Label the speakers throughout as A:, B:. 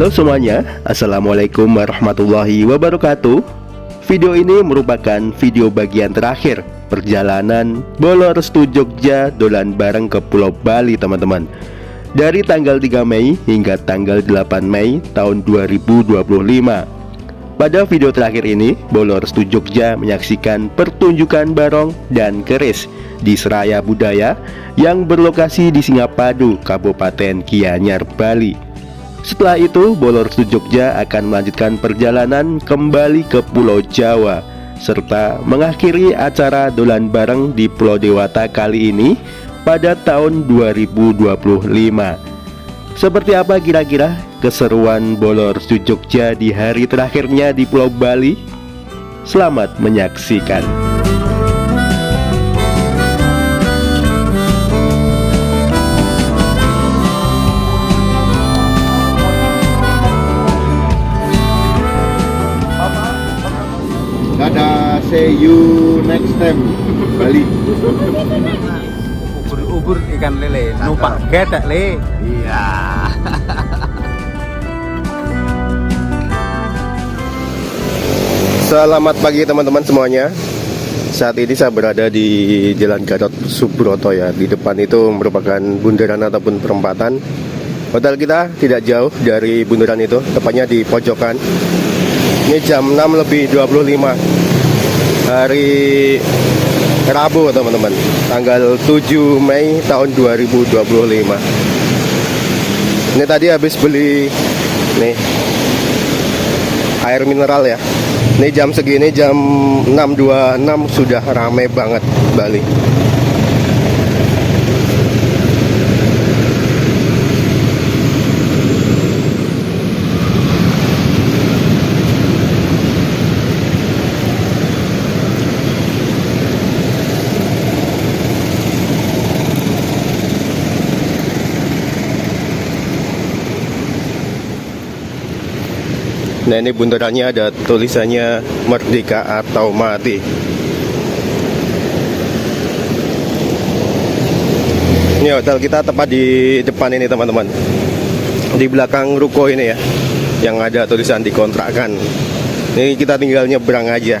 A: Halo semuanya, Assalamualaikum warahmatullahi wabarakatuh. Video ini merupakan video bagian terakhir perjalanan Bolo Restu Jogja dolan bareng ke Pulau Bali teman-teman. Dari tanggal 3 Mei hingga tanggal 8 Mei tahun 2025. Pada video terakhir ini, Bolo Restu Jogja menyaksikan pertunjukan barong dan keris di Seraya Budaya yang berlokasi di Singapadu, Kabupaten Gianyar, Bali. Setelah itu, Bolo Restu Jogja akan melanjutkan perjalanan kembali ke Pulau Jawa, serta mengakhiri acara dolan bareng di Pulau Dewata kali ini pada tahun 2025. Seperti apa kira-kira keseruan Bolo Restu Jogja di hari terakhirnya di Pulau Bali? Selamat menyaksikan.
B: Dadah, see you next time Bali.
C: Ubur-ubur ikan lele, numpak getek le.
B: Iya.
A: Selamat pagi teman-teman semuanya. Saat ini saya berada di Jalan Gatot Subroto ya. Di depan itu merupakan bundaran ataupun perempatan. Hotel kita tidak jauh dari bundaran itu, tepatnya di pojokan. Ini jam 6:25 hari Rabu teman-teman, tanggal 7 Mei tahun 2025. Ini tadi habis beli nih air mineral ya. Ini jam segini, jam 6.26 sudah ramai banget Bali. Nah, ini bundarannya ada tulisannya Merdeka atau Mati. Ini hotel kita tepat di depan ini teman-teman. Di belakang ruko ini ya, yang ada tulisan dikontrakkan. Ini kita tinggal nyebrang aja.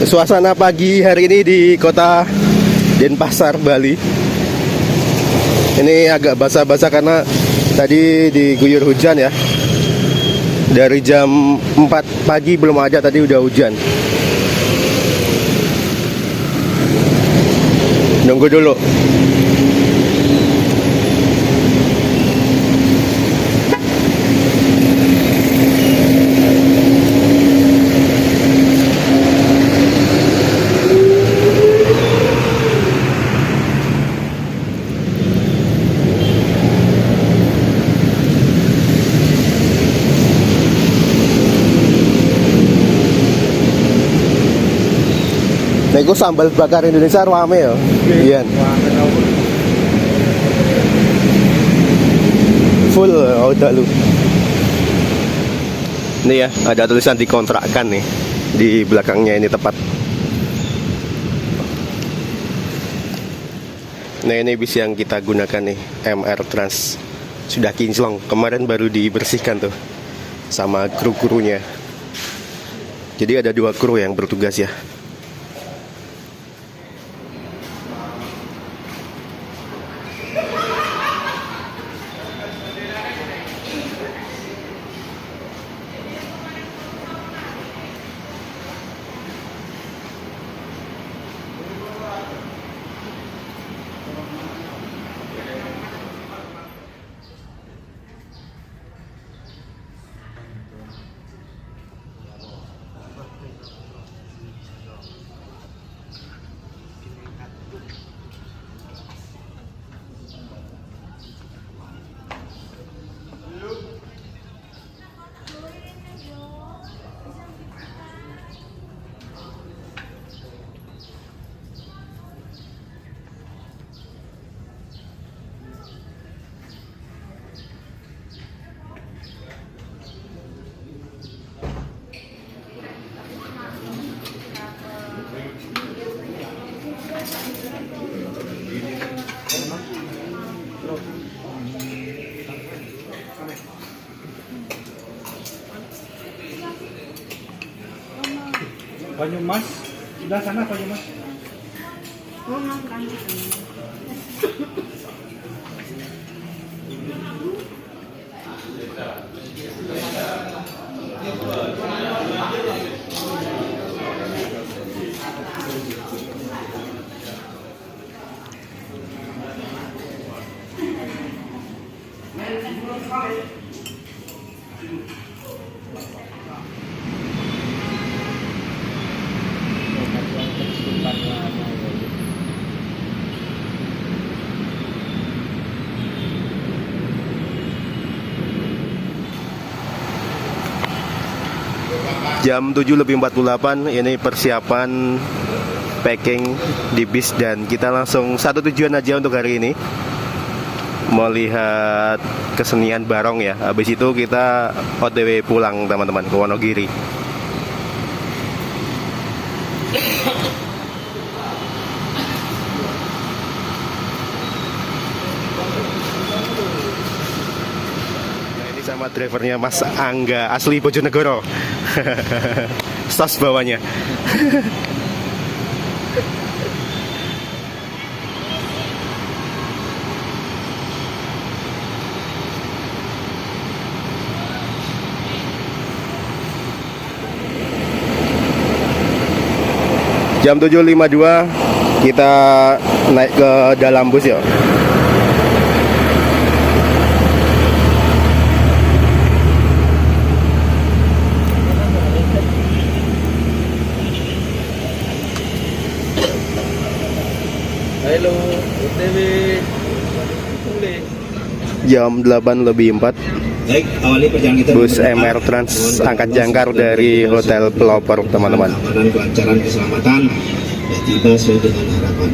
A: Suasana pagi hari ini di kota Denpasar, Bali. Ini agak basah-basah karena tadi diguyur hujan ya. Dari jam 4 pagi belum ada, tadi udah hujan. Nunggu dulu. Nah, itu sambal bakar Indonesia rame ya. Iya. Full udah lu. Ini ya, ada tulisan dikontrakkan nih di belakangnya ini tepat. Nah, ini bis yang kita gunakan nih, MR Trans. Sudah kinclong, kemarin baru dibersihkan tuh sama kru-krunya. Jadi ada 2 kru yang bertugas ya.
C: Banyumas, sebelah sana Banyumas.
A: Jam 7:48 ini persiapan packing di bis dan kita langsung satu tujuan aja untuk hari ini. Mau lihat kesenian barong ya. Habis itu kita OTW pulang teman-teman ke Wonogiri. Sama drivernya Mas Angga asli Bojonegoro. Stos bawahnya. Jam 7.52 kita naik ke dalam bus ya.
C: Halo, OTW
A: Jam 8:04
D: Baik, awali perjalanan kita
A: bus MR Trans angkat jangkar dari Hotel Pelopor teman-teman.
D: Keamanan, kelancaran, keselamatan dan tiba sesuai dengan harapan.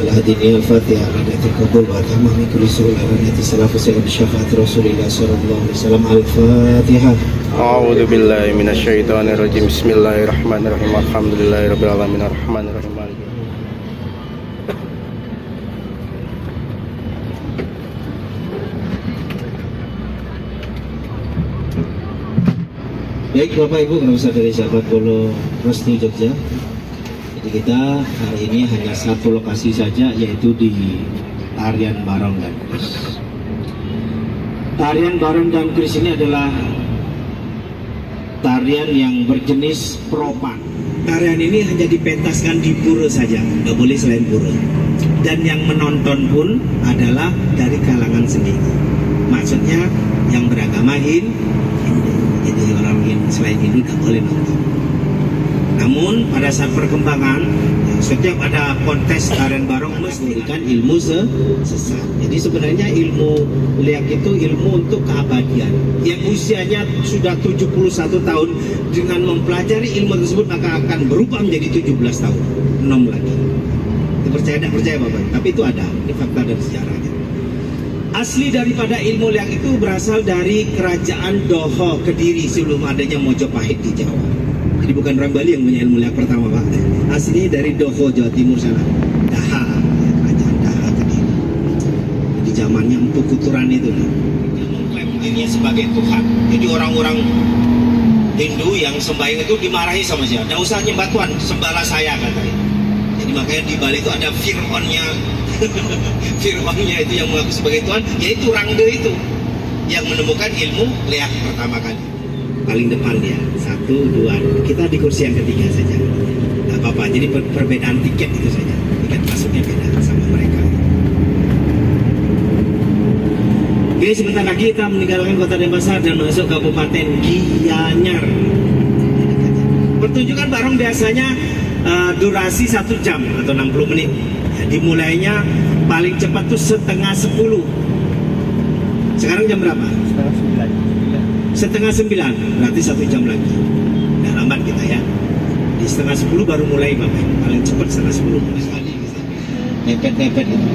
D: Al-Hadini Al-Fatihah Al-Hadiyatul Qabul wa tamami kulli su'ul al-Hadiyati salafu sayyid syafaat Rasulillah sallallahu alaihi wasallam. Al-Fatihah.
A: A'udzu billahi minasyaitonir rajim. Bismillahirrahmanirrahim. Alhamdulillahirabbil alamin arrahmanir rahim.
D: Baik Bapak Ibu, kalau besar dari sahabat Polo Restu Jogja. Jadi kita hari ini hanya satu lokasi saja, yaitu di Tarian Barong dan Kris. Tarian Barong dan Kris ini adalah tarian yang berjenis propan. Tarian ini hanya dipentaskan di pura saja, nggak boleh selain pura. Dan yang menonton pun adalah dari kalangan sendiri. Maksudnya yang beragama Hindu. Jadi orang yang selain Hindu tak boleh nonton. Namun pada saat perkembangan, setiap ada kontes tarian barong mesti memberikan ilmu sesat. Jadi sebenarnya ilmu liak itu ilmu untuk keabadian. Yang usianya sudah 71 tahun dengan mempelajari ilmu tersebut maka akan berubah menjadi 17 tahun. 6 lagi. Percaya tidak percaya Bapak? Tapi itu ada. Ini fakta dan sejarahnya. Asli daripada ilmu liak itu berasal dari kerajaan Doho Kediri sebelum adanya Mojopahit di Jawa. Jadi bukan orang Bali yang punya ilmu liak pertama Pak. Aslinya dari Doho Jawa Timur sana. Daha, kerajaan Daha Kediri. Di zamannya Empu Kuturan itu. Dia mengklaim dirinya sebagai Tuhan. Jadi orang-orang Hindu yang sembahyang itu dimarahi sama dia. Tidak usah nyembah Tuhan, sembahlah saya katanya. Jadi makanya di Bali itu ada Fir'aunnya. Fir'aunnya itu yang mengaku sebagai Tuhan, yaitu Rangde itu yang menemukan ilmu liak pertama kali. Paling depan dia, 1, 2, kita di kursi yang ketiga saja. Tidak apa-apa, jadi perbedaan tiket itu saja. Tiket masuknya beda sama mereka. Oke, sebentar lagi kita meninggalkan kota Denpasar dan masuk Kabupaten Gianyar. Pertunjukan barong biasanya durasi 1 jam atau 60 menit. Dimulainya paling cepat tuh 9:30. Sekarang jam berapa? 8:30. Berarti 1 jam lagi. Udah lambat kita ya. Di 9:30 baru mulai Bapak. Paling cepat 9:30 mulai. Nepet-nepet gitu.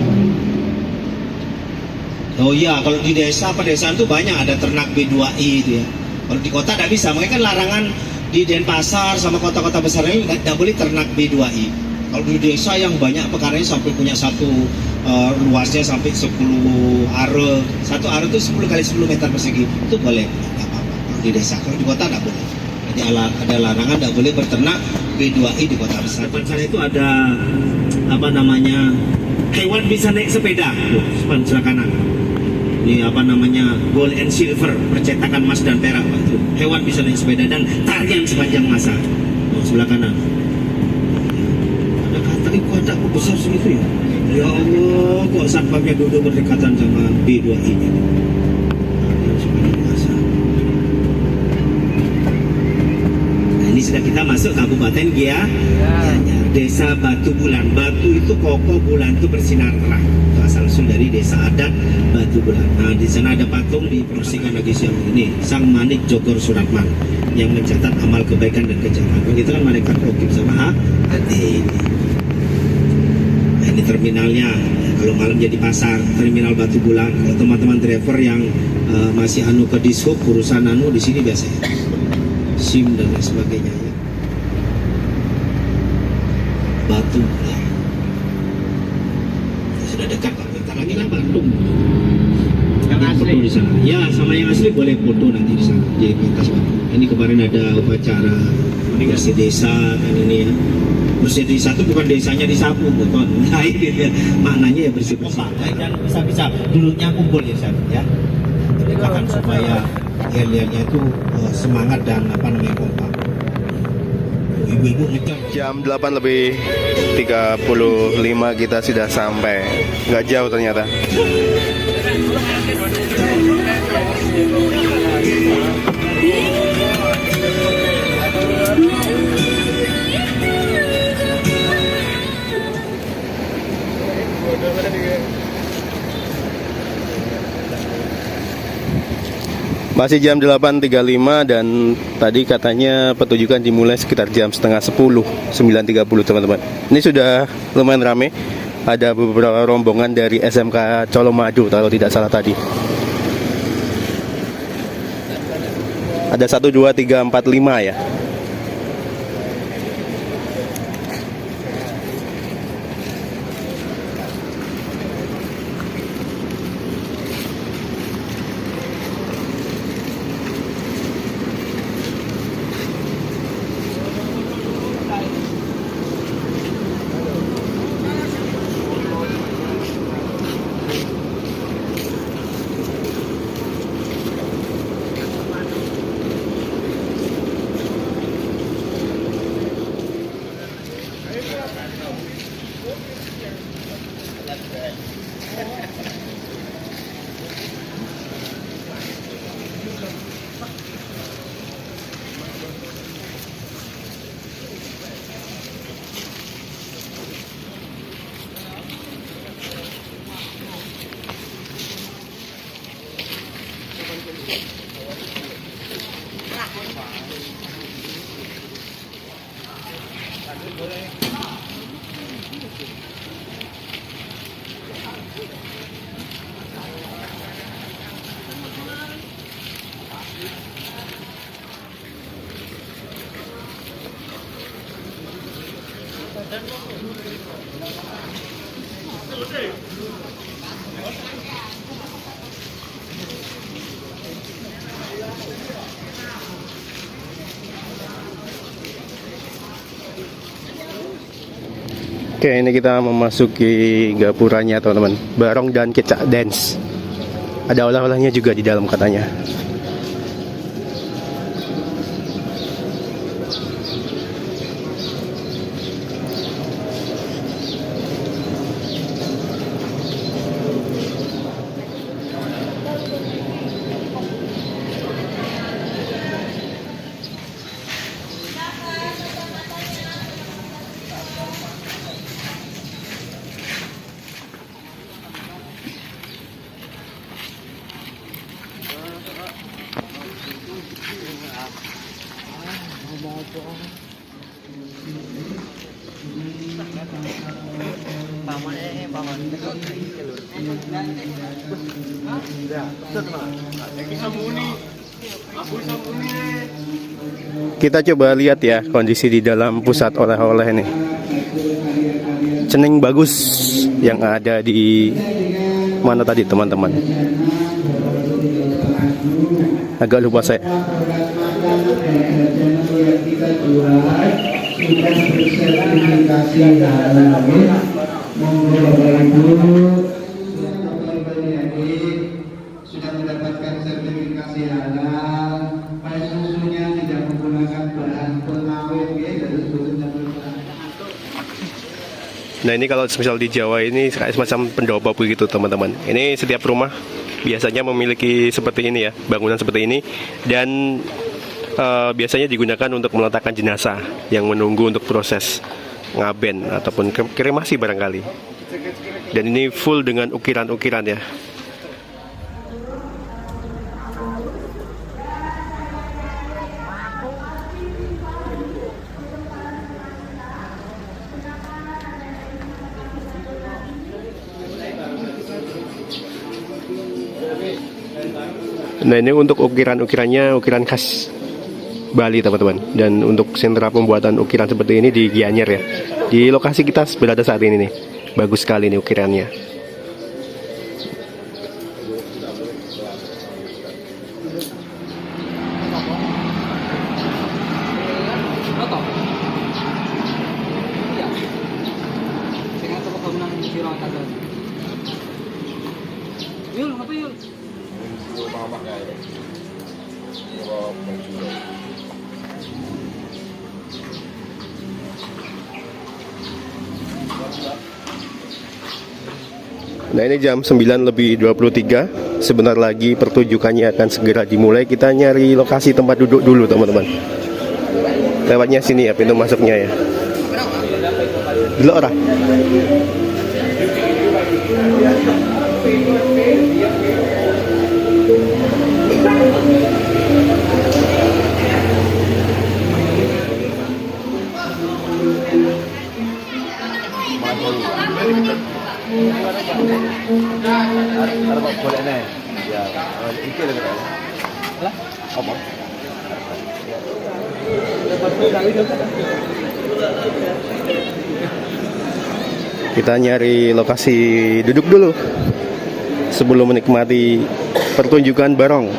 D: Oh iya, kalau di desa pedesaan tuh banyak ada ternak B2I itu ya. Kalau di kota tidak bisa, makanya kan larangan di Denpasar sama kota-kota besar ini tidak boleh ternak B2I. Kalau di desa yang banyak pekaranya sampai punya satu luasnya sampai 10 are. Satu are itu 10 kali 10 meter persegi. Itu boleh, tidak apa-apa. Kalau di desa, kalau di kota tidak boleh. Jadi ada larangan tidak boleh berternak B2I di kota besar. Depan sana itu ada apa namanya, hewan bisa naik sepeda. Depan sebelah kanan. Ini apa namanya, gold and silver, percetakan emas dan perak, Pak. Itu hewan bisa naik sepeda dan tarian sepanjang masa. Sebelah kanan. Ada kata itu ada kok besar segitu ya. Ya Allah, kok satpamnya duduk berdekatan sama B2I ini. Tarian sepanjang masa. Nah, ini sudah kita masuk Kabupaten Gianyar, Desa Batu Bulan. Batu itu kokoh, bulan itu bersinar terang. Itu asal-usul dari desa adat Batu Bulan. Nah, di sana ada patung diproses lagi siang ini, Sang Manik Jogor Suratman yang mencatat amal kebaikan dan kejahatan. Itu kan malaikat rokib sama hati ini. Nah, ini terminalnya. Kalau malam jadi pasar, terminal Batu Bulan. Kalau teman-teman driver yang masih ke dishub, urusan di sini biasanya SIM dan lain sebagainya ya. Batu Bulan. Sudah dekat, bentar lagi kan Bandung. Yang asli di sana. Ya, sama yang asli boleh foto nanti di sana. Jadi pentas Batu. Ini kemarin ada upacara bersih desa kan ini ya. Bersih desa itu bukan desanya disapu, bukan. Nah, ini ya. Maknanya ya bersih-bersih. Dan bisa-bisa dulunya kumpul ya, Ustaz, ya. Akan supaya yel-yelnya itu semangat dan apa namanya kompak. Ibu-ibu ngejar.
A: Jam 8:35 kita sudah sampai. Nggak jauh ternyata. Masih jam 8.35 dan tadi katanya pertunjukan dimulai sekitar jam setengah 10, 9.30 teman-teman. Ini sudah lumayan rame. Ada beberapa rombongan dari SMK Colomadu kalau tidak salah tadi. Ada 1, 2, 3, 4, 5 ya. Oke, ini kita memasuki gapuranya teman-teman. Barong dan kecak dance. Ada olah-olahnya juga di dalam katanya. Kita coba lihat ya kondisi di dalam pusat oleh-oleh ini. Cening bagus yang ada di mana tadi teman-teman? Agak lupa saya.
E: urat sudah bersertifikasi halal. Monggo Bapak Ibu yang sudah mendapatkan sertifikasi halal. Pai susunya tidak menggunakan bahan pengawet dan sebagainya.
A: Nah ini kalau misal di Jawa ini kayak semacam pendopo begitu teman-teman. Ini setiap rumah biasanya memiliki seperti ini ya, bangunan seperti ini. Dan biasanya digunakan untuk meletakkan jenazah yang menunggu untuk proses ngaben ataupun kremasi barangkali. Dan ini full dengan ukiran-ukiran ya. Nah ini untuk ukiran-ukirannya ukiran khas Bali teman-teman. Dan untuk sentra pembuatan ukiran seperti ini di Gianyar ya. Di lokasi kita berada saat ini nih. Bagus sekali nih ukirannya.
C: Yul, apa Yul?
A: Nah ini jam 9:23. Sebentar lagi pertunjukannya akan segera dimulai. Kita nyari lokasi tempat duduk dulu teman-teman. Lewatnya sini ya pintu masuknya ya. Dulu orang.
B: Ada Pak boleh nih. Ya, iki lho kan. Lah, apa?
A: Kita nyari lokasi duduk dulu sebelum menikmati pertunjukan barong.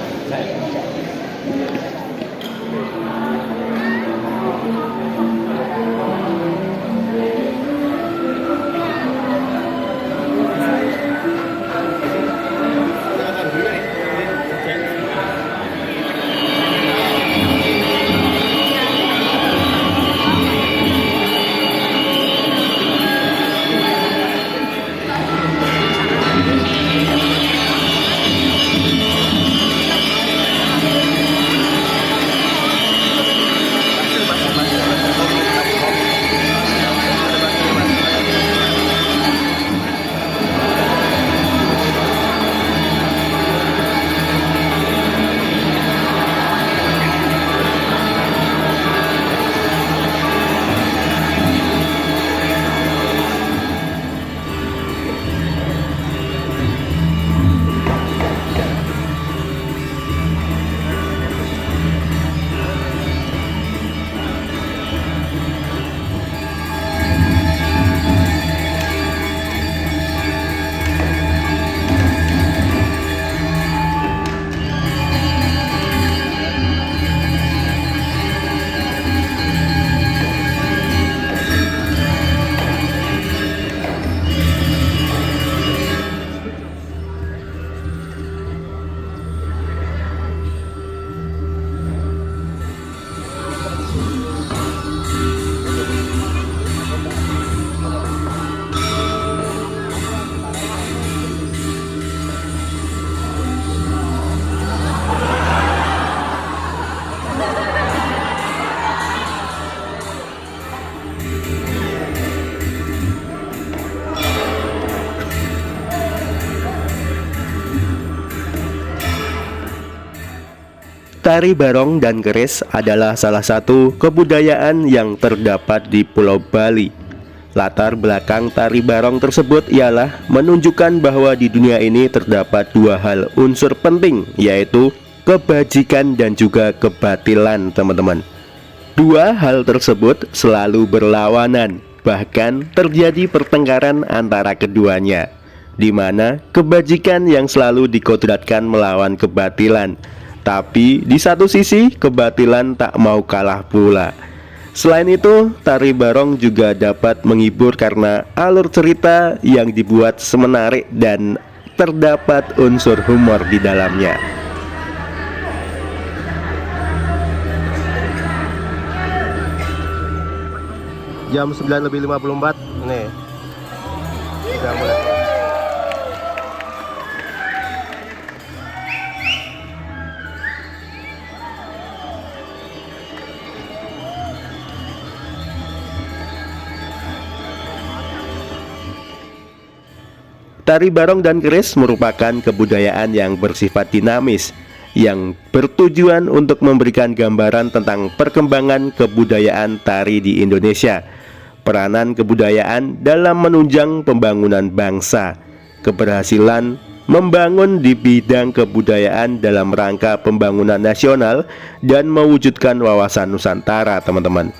A: Tari barong dan keris adalah salah satu kebudayaan yang terdapat di Pulau Bali. Latar belakang tari barong tersebut ialah menunjukkan bahwa di dunia ini terdapat dua hal unsur penting, yaitu kebajikan dan juga kebatilan teman-teman. Dua hal tersebut selalu berlawanan, bahkan terjadi pertengkaran antara keduanya, di mana kebajikan yang selalu dikodratkan melawan kebatilan. Tapi di satu sisi kebatilan tak mau kalah pula. Selain itu, tari barong juga dapat menghibur karena alur cerita yang dibuat semenarik dan terdapat unsur humor di dalamnya. Jam 9:54 nih. Sudah mulai. Tari barong dan keris merupakan kebudayaan yang bersifat dinamis, yang bertujuan untuk memberikan gambaran tentang perkembangan kebudayaan tari di Indonesia, peranan kebudayaan dalam menunjang pembangunan bangsa, keberhasilan membangun di bidang kebudayaan dalam rangka pembangunan nasional, dan mewujudkan wawasan Nusantara, teman-teman.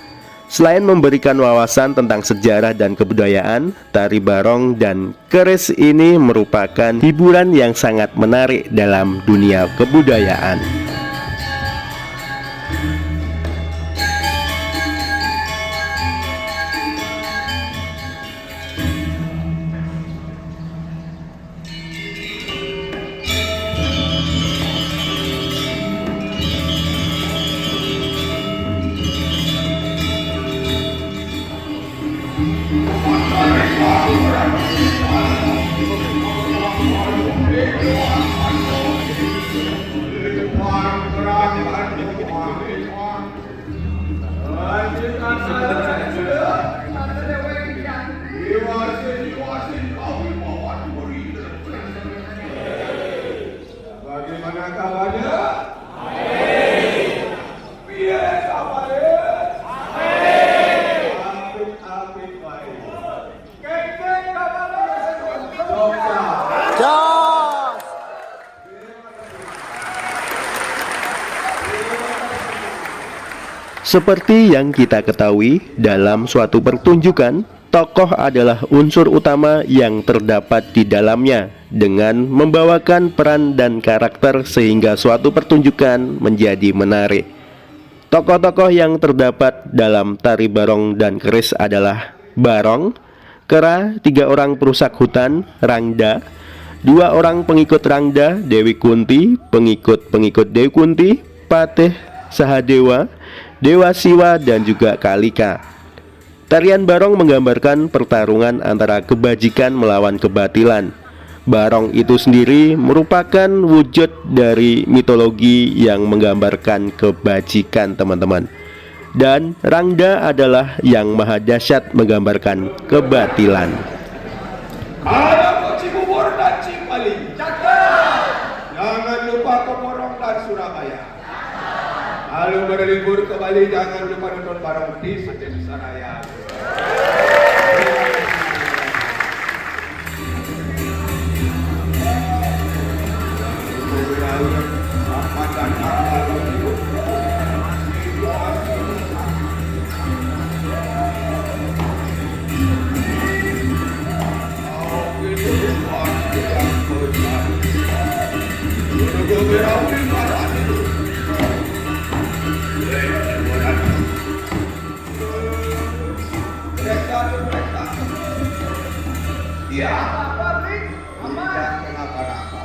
A: Selain memberikan wawasan tentang sejarah dan kebudayaan, tari barong dan keris ini merupakan hiburan yang sangat menarik dalam dunia kebudayaan.
B: Bagaimana kabarnya?
A: Seperti yang kita ketahui, dalam suatu pertunjukan, tokoh adalah unsur utama yang terdapat di dalamnya dengan membawakan peran dan karakter sehingga suatu pertunjukan menjadi menarik. Tokoh-tokoh yang terdapat dalam tari barong dan keris adalah Barong, Kera, 3 orang perusak hutan, Rangda, 2 orang pengikut Rangda, Dewi Kunti, pengikut-pengikut Dewi Kunti, Patih, Sahadewa, Dewa Siwa, dan juga Kalika. Tarian barong menggambarkan pertarungan antara kebajikan melawan kebatilan. Barong itu sendiri merupakan wujud dari mitologi yang menggambarkan kebajikan, teman-teman. Dan Rangda adalah yang maha dahsyat menggambarkan kebatilan.
B: Ayo Cibubur dan Cipali, jangan lupa ke Porong dan Surabaya. Lalu berlibur ke Bali, jangan lupa nonton barong di Desa Raya. Ya, tidak kenapa-napa.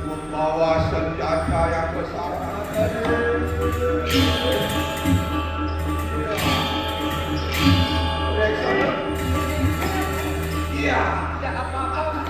B: Membawa senjata yang besar. Ya, tidak apa-apa.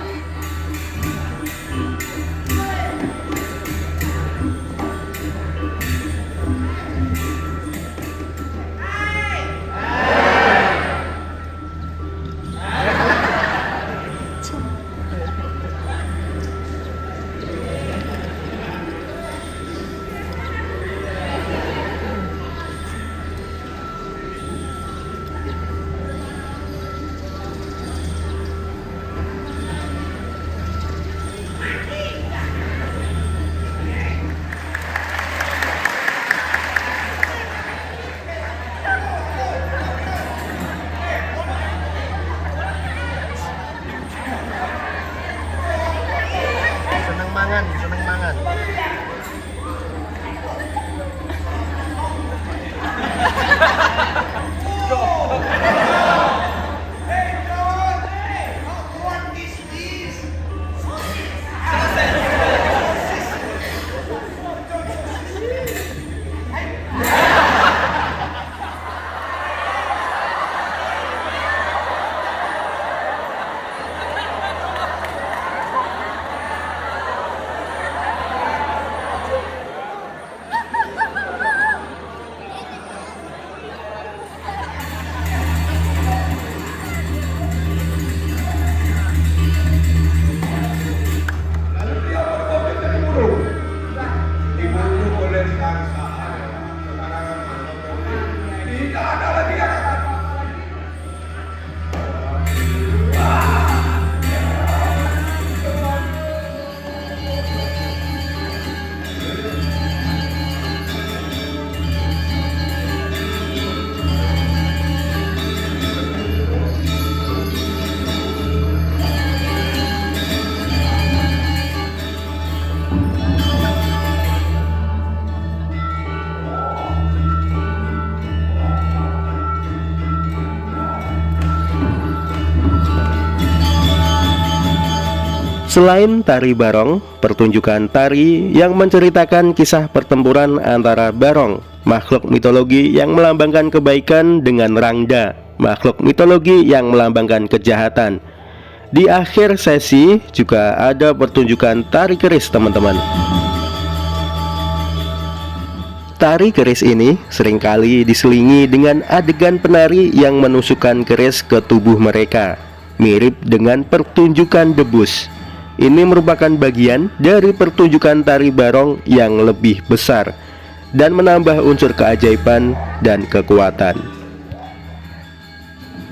A: mangan, seneng mangan. Selain tari barong, pertunjukan tari yang menceritakan kisah pertempuran antara Barong, makhluk mitologi yang melambangkan kebaikan, dengan Rangda, makhluk mitologi yang melambangkan kejahatan. Di akhir sesi juga ada pertunjukan tari keris, teman-teman. Tari keris ini seringkali diselingi dengan adegan penari yang menusukkan keris ke tubuh mereka, mirip dengan pertunjukan debus. Ini merupakan bagian dari pertunjukan tari barong yang lebih besar dan menambah unsur keajaiban dan kekuatan.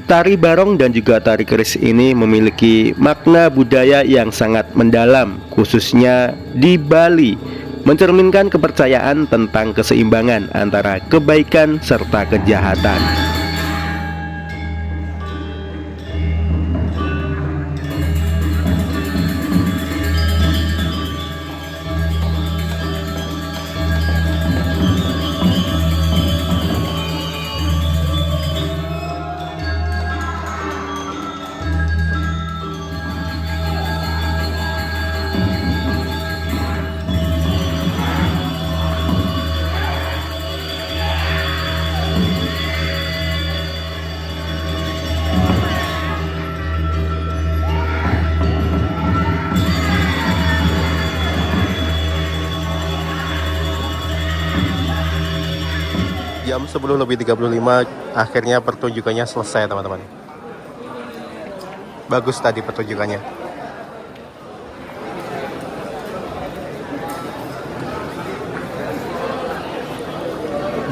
A: Tari barong dan juga tari keris ini memiliki makna budaya yang sangat mendalam, khususnya di Bali, mencerminkan kepercayaan tentang keseimbangan antara kebaikan serta kejahatan. Jam 10:35 akhirnya pertunjukannya selesai, teman-teman. Bagus tadi pertunjukannya.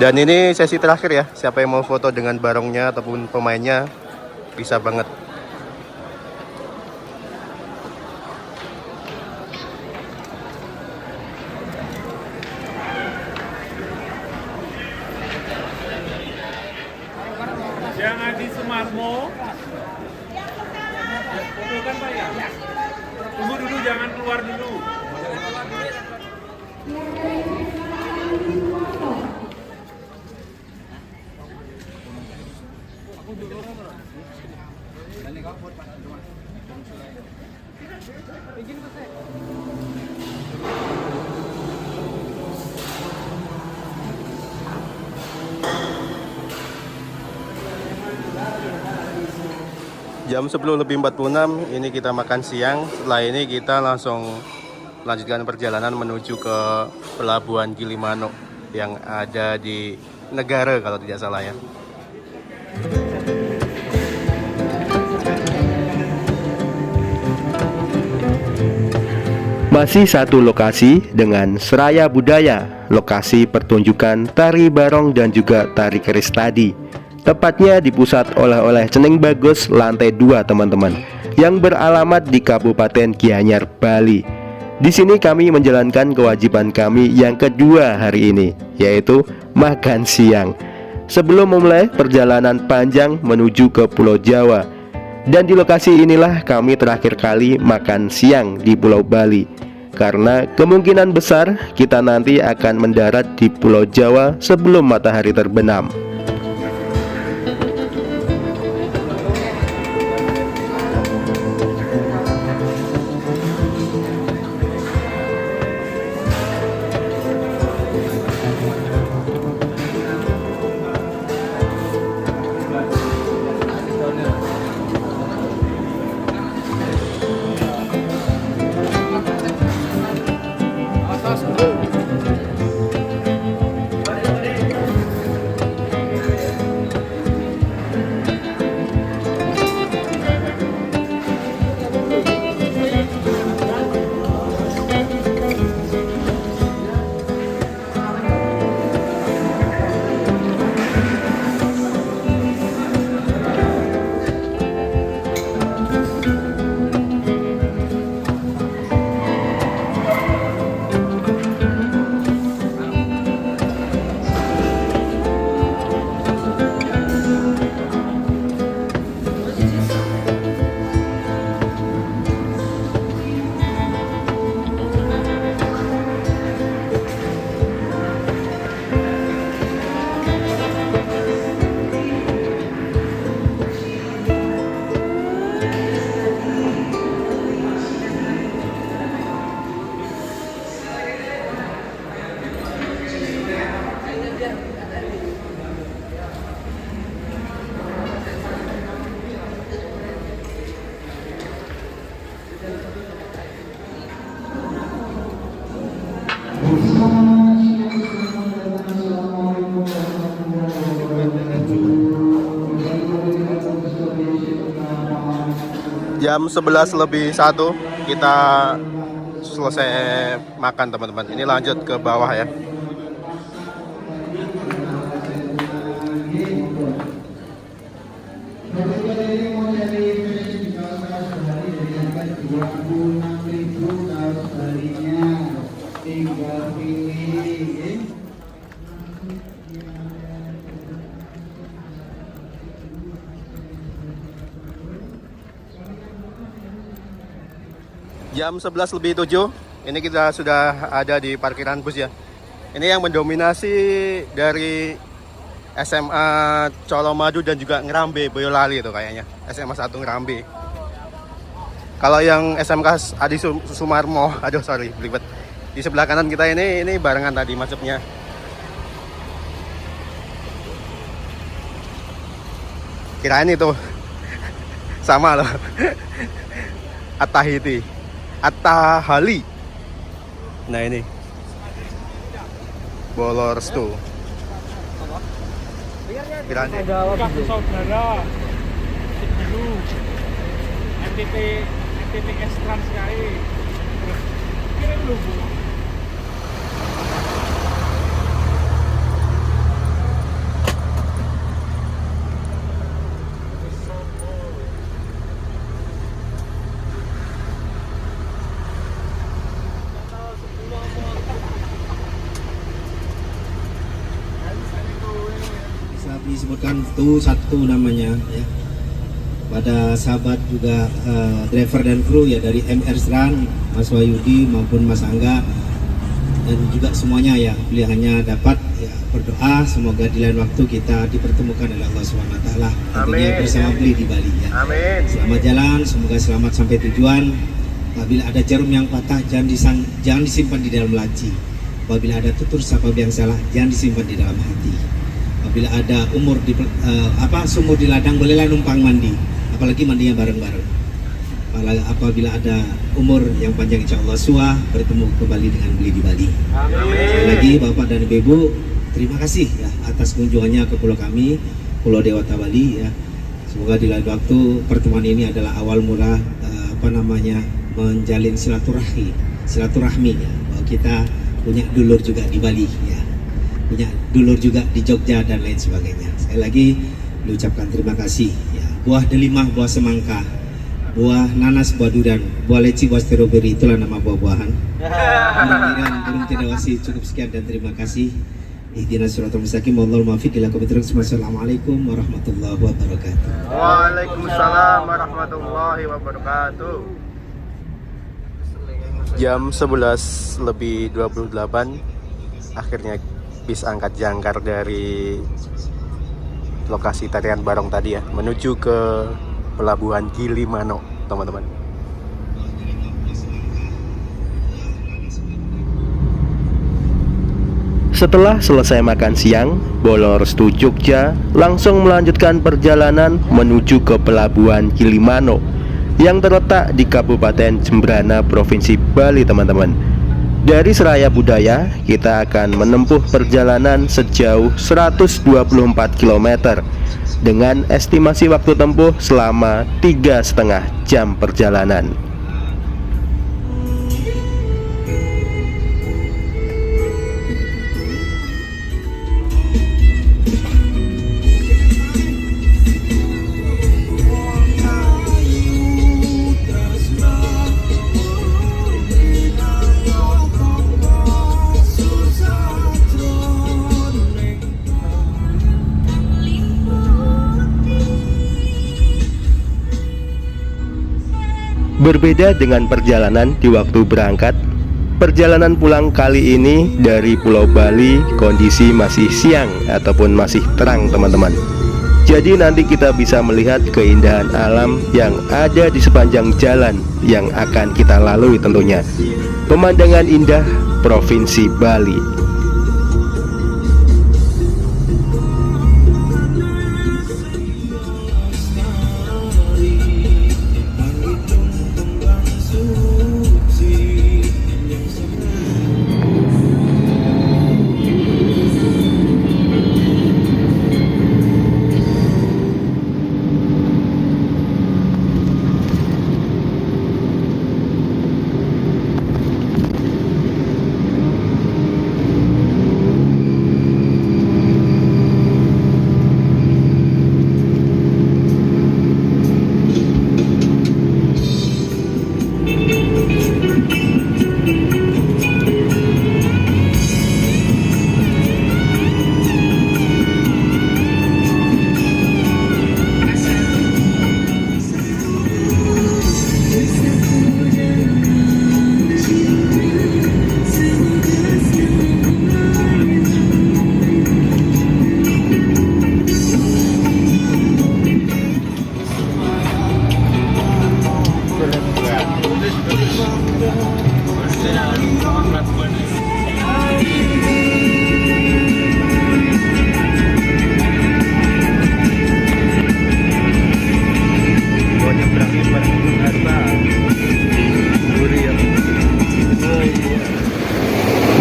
A: Dan ini sesi terakhir ya. Siapa yang mau foto dengan barongnya ataupun pemainnya bisa banget.
F: Jangan di Sumarmo. Betul kan Pak ya? Tunggu dulu, jangan keluar dulu.
A: Jam 10:46 ini kita makan siang. Setelah ini kita langsung lanjutkan perjalanan menuju ke Pelabuhan Gilimanuk yang ada di Negara kalau tidak salah ya. Masih satu lokasi dengan Seraya Budaya, lokasi pertunjukan tari barong dan juga tari keris tadi. Tepatnya di pusat oleh-oleh Ceneng Bagus lantai 2, teman-teman, yang beralamat di Kabupaten Gianyar, Bali. Di sini kami menjalankan kewajiban kami yang kedua hari ini, yaitu makan siang. Sebelum memulai perjalanan panjang menuju ke Pulau Jawa. Dan di lokasi inilah kami terakhir kali makan siang di Pulau Bali. karena kemungkinan besar kita nanti akan mendarat di Pulau Jawa sebelum matahari terbenam. Jam 11:01 kita selesai makan teman-teman. Ini lanjut ke bawah ya. Jam 11:07 ini kita sudah ada di parkiran bus ya. Ini yang mendominasi dari SMA Colomadu dan juga Ngerambe Boyolali itu kayaknya. SMA 1 Ngerambe. Kalau yang SMK Adi Sumarmo, aduh sorry belibet. Di sebelah kanan kita ini barengan tadi masuknya. Kirain itu sama loh. Attahali. Nah ini Bolorstu. Kirain
F: Kakak saudara dulu MTTS Trans KI. Kira dulu Bu.
D: Disebutkan itu satu namanya ya, pada sahabat juga driver dan kru ya dari MR Seran, Mas Wahyudi maupun Mas Angga dan juga semuanya ya pilihannya dapat ya, berdoa semoga di lain waktu kita dipertemukan oleh Allah SWT tentunya bersama beliau di Bali ya.
A: Amin.
D: Selamat jalan, semoga selamat sampai tujuan. Apabila ada jarum yang patah jangan disimpan di dalam laci. Apabila ada tutur sapa yang salah jangan disimpan di dalam hati. Apabila ada sumur di ladang bolehlah numpang mandi, apalagi mandinya bareng-bareng. Apabila ada umur yang panjang insya Allah suah bertemu kembali dengan beliau di Bali. Sekali lagi Bapak dan Ibu terima kasih ya atas kunjungannya ke pulau kami, Pulau Dewata Bali ya. Semoga di lain waktu pertemuan ini adalah awal mula menjalin silaturahmi ya, bahwa kita punya dulur juga di Bali ya, punya dulur juga di Jogja dan lain sebagainya. Sekali lagi diucapkan terima kasih ya. Buah delimah, buah semangka, buah nanas, buah durian, buah leci, buah stroberi, itulah nama buah-buahan. Mudah-mudahan burung cendrawasih cukup sekian dan terima kasih. Ihdinas siratal mustaqim, wallahul muwaffiq ila aqwamit thoriq. Wassalamualaikum warahmatullahi wabarakatuh.
A: Waalaikumsalam warahmatullahi wabarakatuh. Jam 11 lebih 28 akhirnya bis angkat jangkar dari lokasi tarian barong tadi ya, menuju ke Pelabuhan Gili Manuk, teman-teman. Setelah selesai makan siang, Bolo Restu Jogja langsung melanjutkan perjalanan menuju ke Pelabuhan Gili Manuk yang terletak di Kabupaten Jembrana, Provinsi Bali, teman-teman. Dari Seraya Budaya, kita akan menempuh perjalanan sejauh 124 km dengan estimasi waktu tempuh selama 3,5 jam perjalanan. Berbeda dengan perjalanan di waktu berangkat, perjalanan pulang kali ini dari Pulau Bali kondisi masih siang ataupun masih terang, teman-teman. Jadi nanti kita bisa melihat keindahan alam yang ada di sepanjang jalan yang akan kita lalui tentunya. Pemandangan indah Provinsi Bali.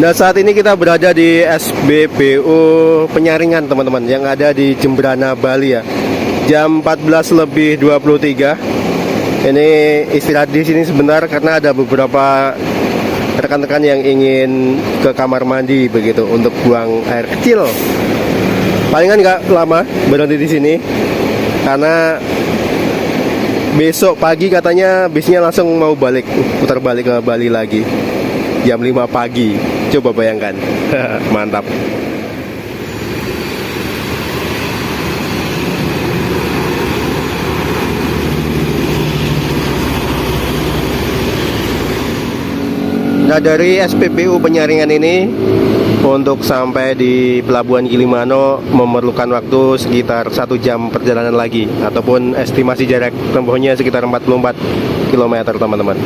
A: Nah, saat ini kita berada di SBPU Penyaringan, teman-teman, yang ada di Jembrana, Bali ya. Jam 14 lebih 23. Ini istirahat di sini sebentar karena ada beberapa rekan-rekan yang ingin ke kamar mandi begitu untuk buang air kecil. Palingan nggak lama berhenti di sini karena besok pagi katanya bisnya langsung mau balik, putar balik ke Bali lagi. Jam 5 pagi. Coba bayangkan. Mantap. Nah, dari SPBU Penyaringan ini untuk sampai di Pelabuhan Gili Manuk memerlukan waktu sekitar 1 jam perjalanan lagi, ataupun estimasi jarak tempuhnya sekitar 44 km, teman-teman.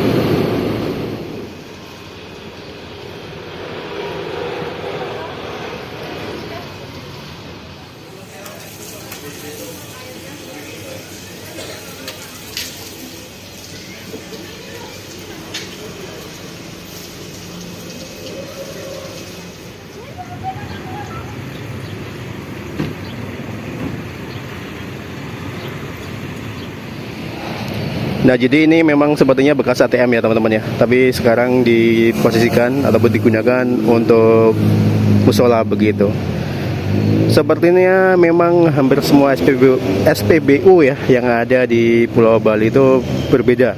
A: Nah, jadi ini memang sepertinya bekas ATM ya, teman-teman ya. Tapi sekarang diposisikan ataupun digunakan untuk musola begitu. Sepertinya memang hampir semua SPBU ya yang ada di Pulau Bali itu berbeda.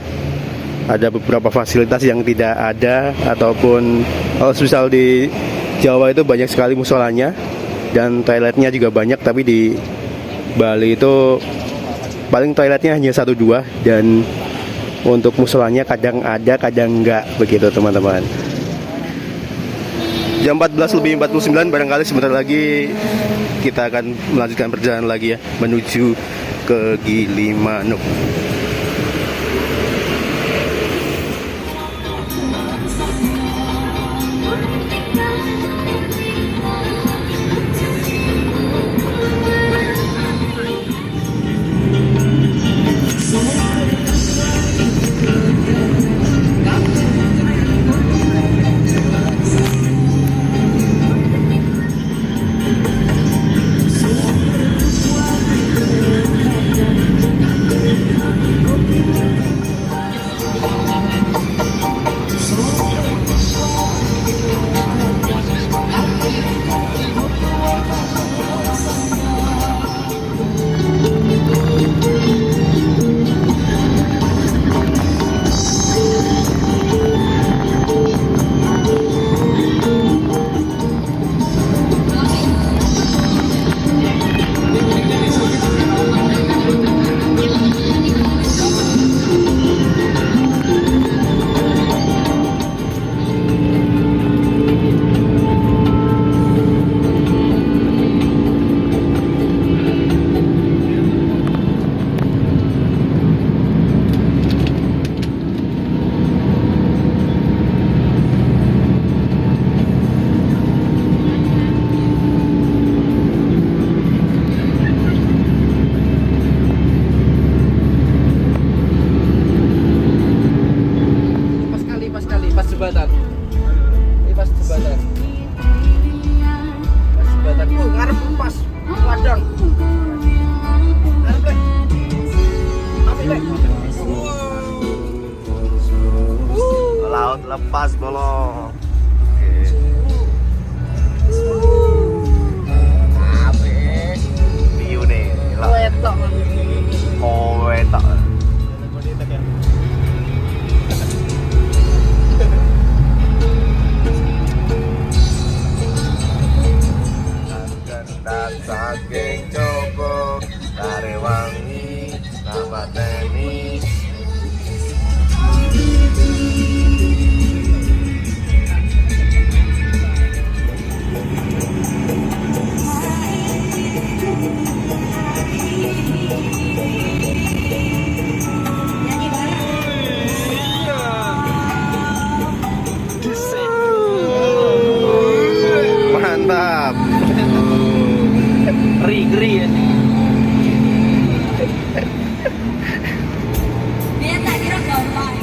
A: Ada beberapa fasilitas yang tidak ada, ataupun kalau misal di Jawa itu banyak sekali musolanya dan toiletnya juga banyak, tapi di Bali itu paling toiletnya hanya 1-2 dan Untuk musolanya kadang ada, kadang enggak begitu teman-teman. Jam 14:49 barangkali sebentar lagi kita akan melanjutkan perjalanan lagi ya menuju ke Gilimanuk.
C: Pas jembatan. Ini pas jembatan. Pas jembatan. Ngarep pas ladang. Ngarep lek. Ambil lek.
A: Laut lepas bolo. View nih.
C: Wetok.
A: Oh, wetok. Saking Joko Karewangi nama tenis. Mantap.
C: Ngeri ya.
G: Dia tak kira gampang.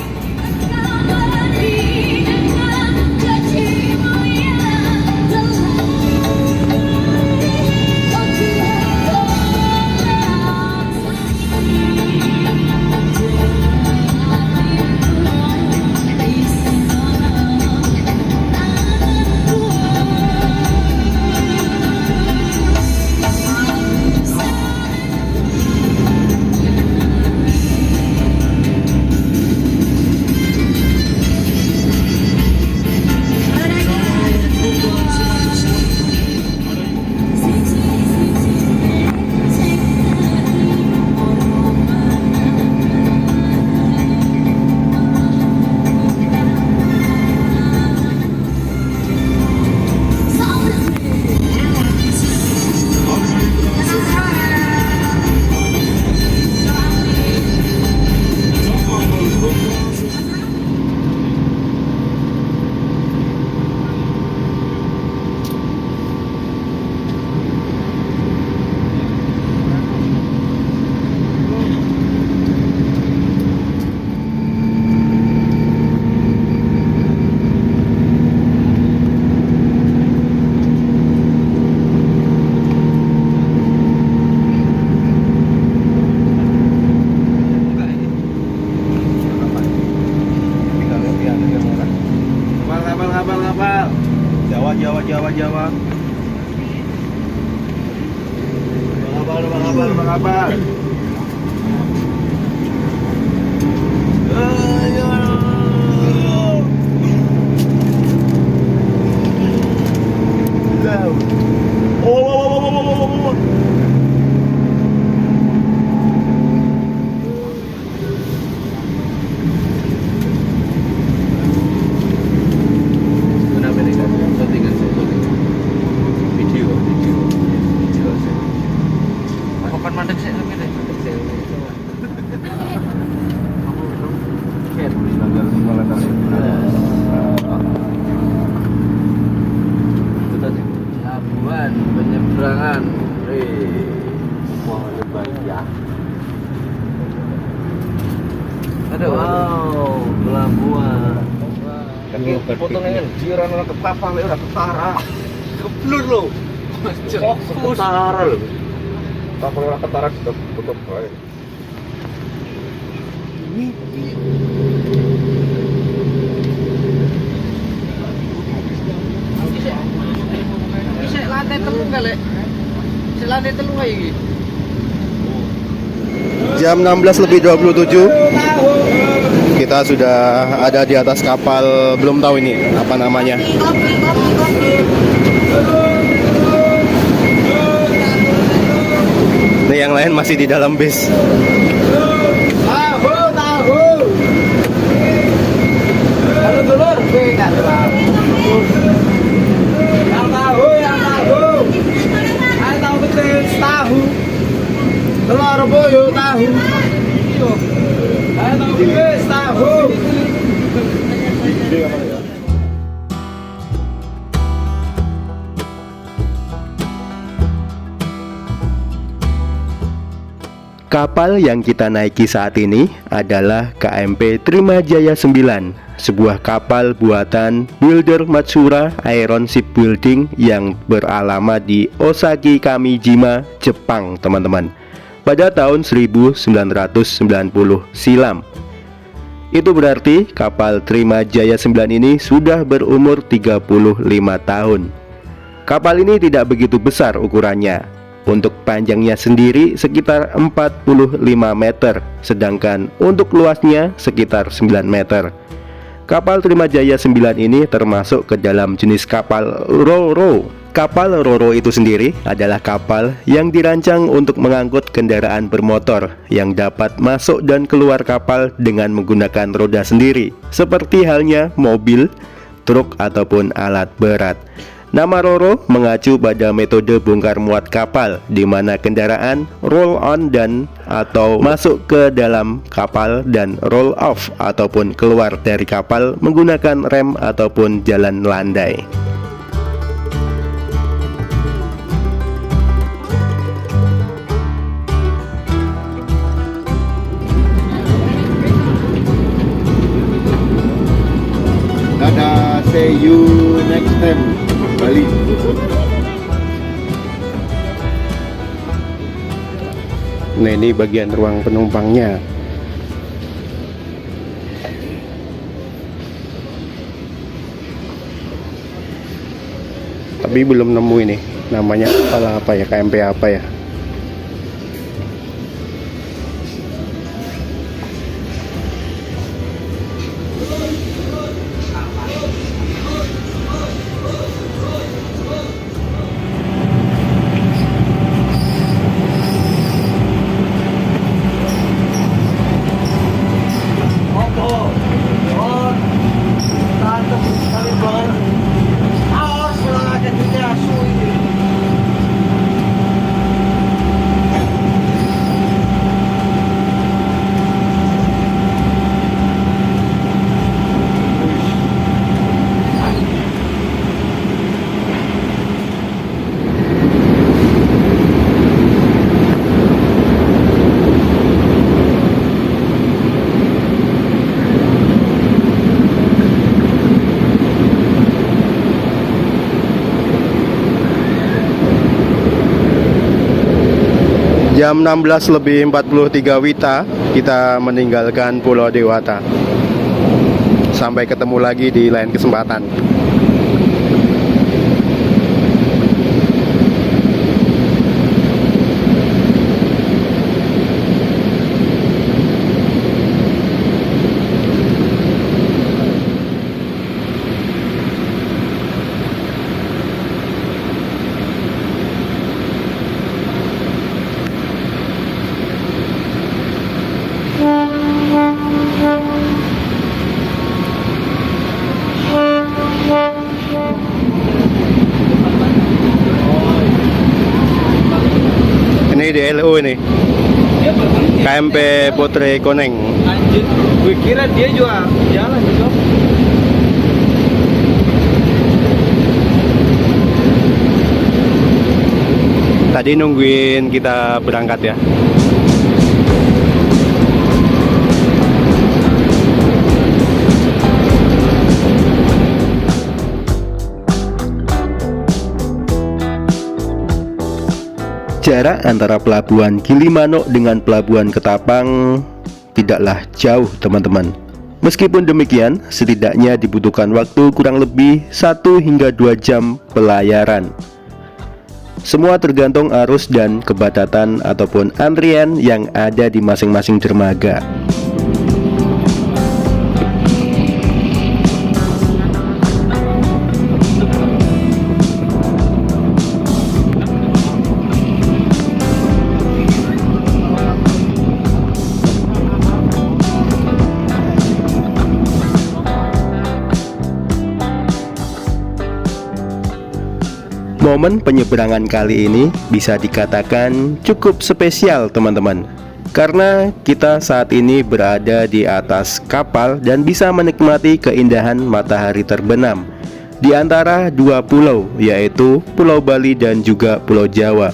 A: Jawa.
B: Apa kabar?
C: Ini fotonya kan jiran orang kepapa udah ketara. Keblur lo. Kok ketara lo.
B: Papa orang ketara sudah tutup baik.
C: Bisa lantai telung kali. Bisa lantai telung kayak gini.
A: Jam 16:27 kita sudah ada di atas kapal, belum tahu ini apa namanya. Ini yang lain masih di dalam bis.
C: Halo dulur, yang tahu. Ayo tahu betul, tahu. Telur boyo tahu. Ayo tahu betul, tahu.
A: Kapal yang kita naiki saat ini adalah KMP Trimajaya 9, sebuah kapal buatan Builder Matsura Iron Shipbuilding yang beralamat di Osaki Kamijima, Jepang, teman-teman, pada tahun 1990 silam. Itu berarti kapal Trimajaya 9 ini sudah berumur 35 tahun. Kapal ini tidak begitu besar ukurannya. Untuk panjangnya sendiri sekitar 45 meter, sedangkan untuk luasnya sekitar 9 meter. Kapal Trimajaya 9 ini termasuk ke dalam jenis kapal Ro-Ro. Kapal Ro-Ro itu sendiri adalah kapal yang dirancang untuk mengangkut kendaraan bermotor yang dapat masuk dan keluar kapal dengan menggunakan roda sendiri, seperti halnya mobil, truk, ataupun alat berat. Nama Ro-Ro mengacu pada metode bongkar muat kapal, di mana kendaraan roll on dan atau masuk ke dalam kapal dan roll off ataupun keluar dari kapal menggunakan rem ataupun jalan landai.
B: Dadah, see you next time. Bali.
A: Nah, ini bagian ruang penumpangnya. Tapi belum nemu ini namanya apa ya, KMP apa ya. Jam 16:43 WITA kita meninggalkan Pulau Dewata. Sampai ketemu lagi di lain kesempatan. Ini di LU ini, KMP Putri Koneng.
C: Anjir, gue kira dia juga jalan gitu.
A: Tadi nungguin kita berangkat ya. Jarak antara pelabuhan Gilimanuk dengan pelabuhan Ketapang tidaklah jauh teman-teman. Meskipun demikian, setidaknya dibutuhkan waktu kurang lebih 1 hingga 2 jam pelayaran. Semua tergantung arus dan kepadatan ataupun antrian yang ada di masing-masing dermaga. Momen penyeberangan kali ini bisa dikatakan cukup spesial teman-teman, karena kita saat ini berada di atas kapal dan bisa menikmati keindahan matahari terbenam di antara 2 pulau, yaitu Pulau Bali dan juga Pulau Jawa.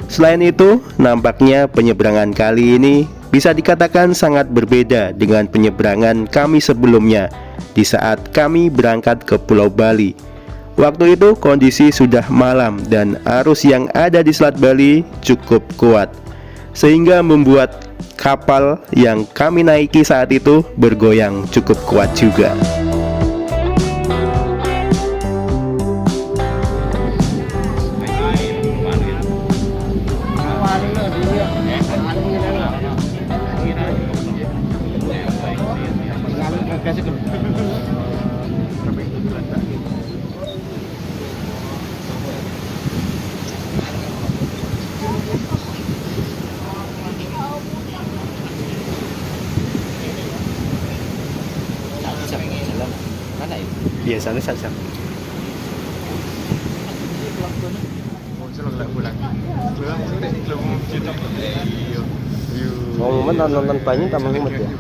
A: Selain itu, nampaknya penyeberangan kali ini bisa dikatakan sangat berbeda dengan penyeberangan kami sebelumnya di saat kami berangkat ke Pulau Bali. Waktu itu kondisi sudah malam dan arus yang ada di Selat Bali cukup kuat, sehingga membuat kapal yang kami naiki saat itu bergoyang cukup kuat juga. Biasanya saja. Mau nonton banyak tambah umat ya.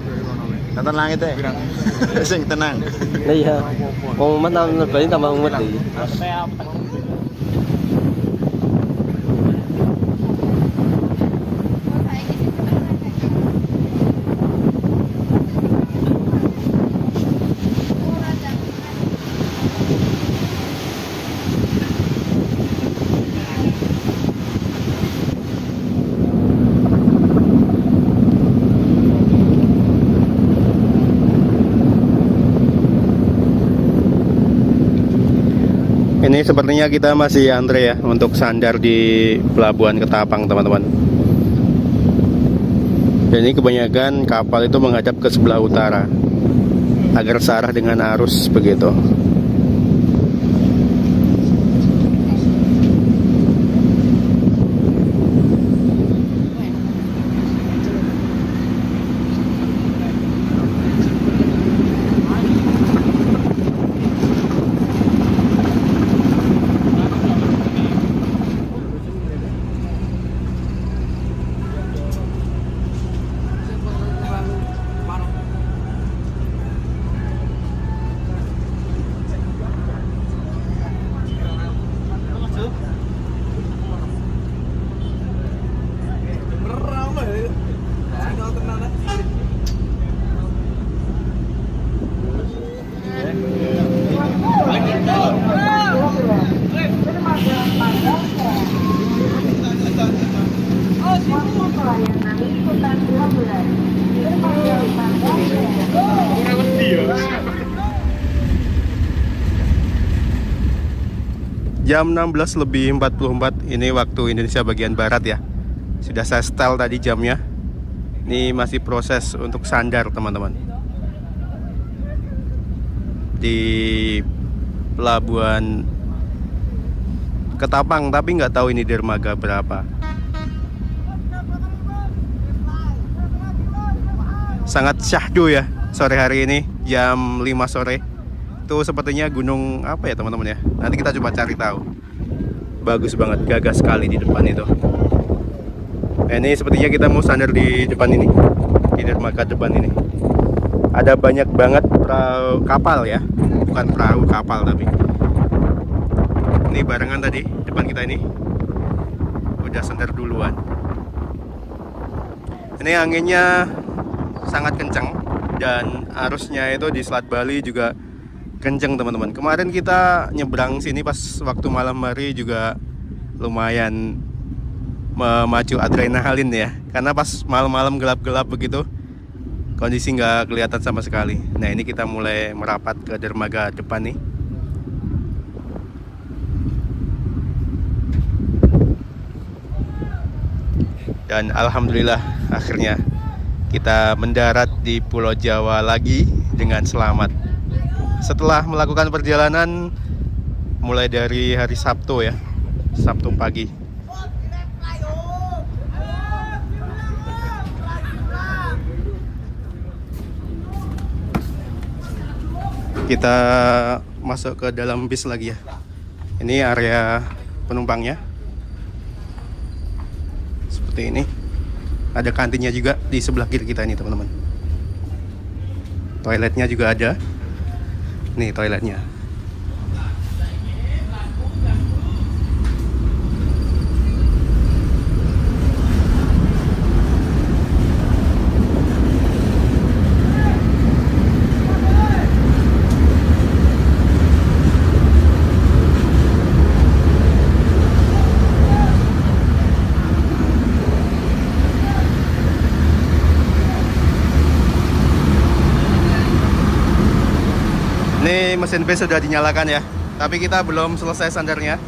C: Nonton langit ya. Sing tenang.
A: Nah iya. Mau nonton banyak tambah umat ya. Ini sepertinya kita masih antre ya untuk sandar di pelabuhan Ketapang teman-teman. Dan ini kebanyakan kapal itu menghadap ke sebelah utara agar searah dengan arus begitu. Jam 16:44 ini waktu Indonesia bagian Barat ya. Sudah saya setel tadi jamnya. Ini masih proses untuk sandar teman-teman di pelabuhan Ketapang, tapi nggak tahu ini dermaga berapa. Sangat syahdu ya sore hari ini jam 5 sore. Itu sepertinya gunung apa ya teman-teman ya. Nanti kita coba cari tahu. Bagus banget, gagah sekali di depan itu. Ini sepertinya kita mau sandar di depan ini, di dermaga depan ini. Ada banyak banget perahu kapal ya, bukan perahu kapal tapi. Ini barengan tadi depan kita ini udah sandar duluan. Ini anginnya sangat kencang dan arusnya itu di Selat Bali juga kenceng teman-teman. Kemarin kita nyebrang sini pas waktu malam hari juga lumayan memacu adrenalin ya, karena pas malam-malam gelap-gelap begitu kondisi nggak kelihatan sama sekali. Nah ini kita mulai merapat ke dermaga depan nih. Dan alhamdulillah akhirnya kita mendarat di Pulau Jawa lagi dengan selamat. Setelah melakukan perjalanan mulai dari hari Sabtu ya, Sabtu pagi. Kita masuk ke dalam bis lagi ya. Ini area penumpangnya. Seperti ini. Ada kantinnya juga di sebelah kiri kita ini teman-teman. Toiletnya juga ada. Nih toiletnya. Ini mesin bis sudah dinyalakan ya, tapi kita belum selesai sandarnya.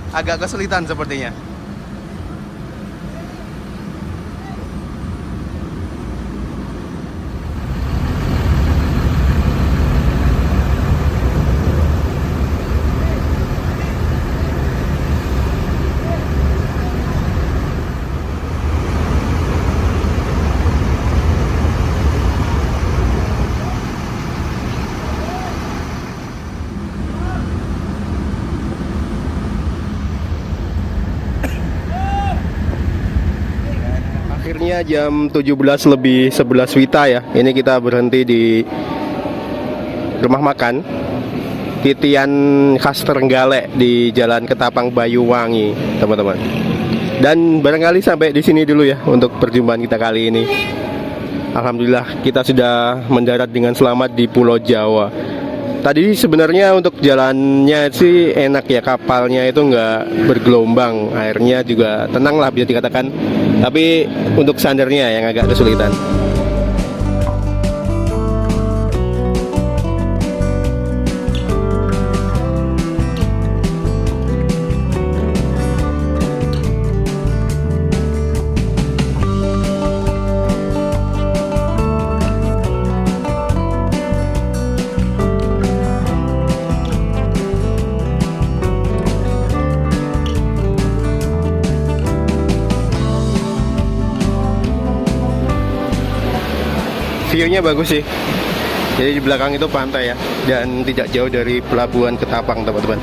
A: Agak kesulitan sepertinya. Akhirnya jam 17 lebih 11 Wita ya. Ini kita berhenti di rumah makan Titian khas Trenggalek di Jalan Ketapang Banyuwangi, teman-teman. Dan barangkali sampai di sini dulu ya untuk perjumpaan kita kali ini. Alhamdulillah kita sudah mendarat dengan selamat di Pulau Jawa. Tadi sebenarnya untuk jalannya sih enak ya, kapalnya itu nggak bergelombang, airnya juga tenang lah bisa dikatakan. Tapi untuk sandarnya yang agak kesulitan. View-nya bagus sih. Jadi di belakang itu pantai ya, dan tidak jauh dari pelabuhan Ketapang, teman-teman.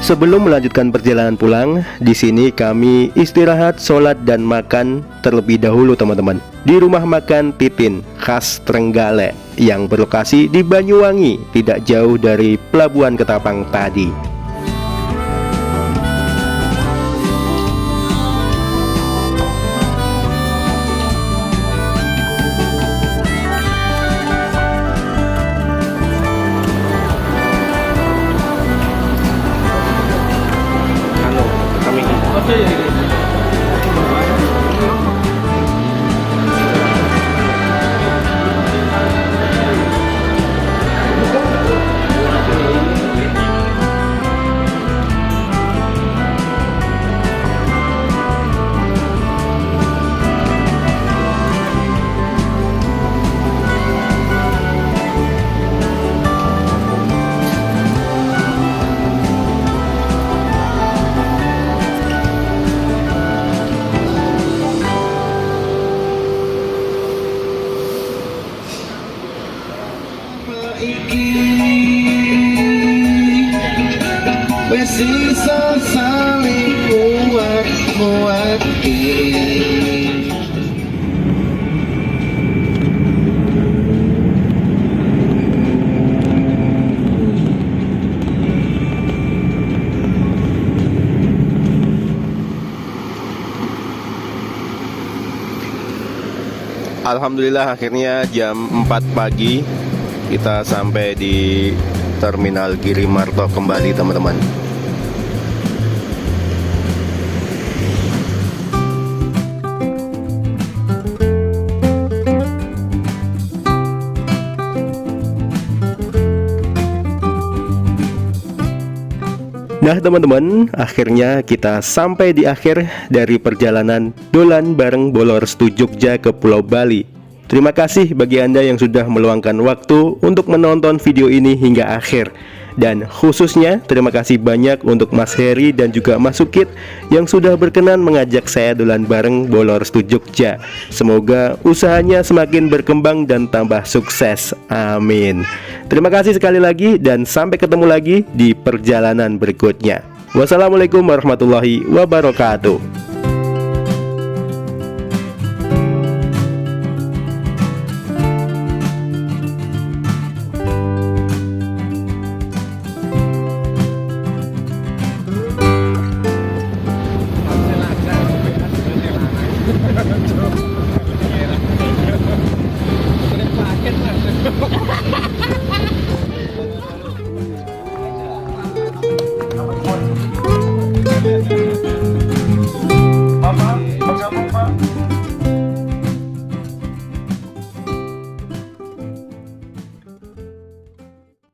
A: Sebelum melanjutkan perjalanan pulang, di sini kami istirahat, sholat, dan makan terlebih dahulu teman-teman di rumah makan Titin khas Trenggalek yang berlokasi di Banyuwangi, tidak jauh dari pelabuhan Ketapang tadi.
E: Sisa saling muat-muati.
A: Alhamdulillah akhirnya jam 4 pagi kita sampai di Terminal Girimarto kembali teman-teman. Nah teman-teman, akhirnya kita sampai di akhir dari perjalanan Dolan bareng Bolorstu Jogja ke Pulau Bali. Terima kasih bagi Anda yang sudah meluangkan waktu untuk menonton video ini hingga akhir. Dan khususnya terima kasih banyak untuk Mas Heri dan juga Mas Sukit yang sudah berkenan mengajak saya dolan bareng Bolorstu Jogja. Semoga usahanya semakin berkembang dan tambah sukses. Amin. Terima kasih sekali lagi dan sampai ketemu lagi di perjalanan berikutnya. Wassalamualaikum warahmatullahi wabarakatuh.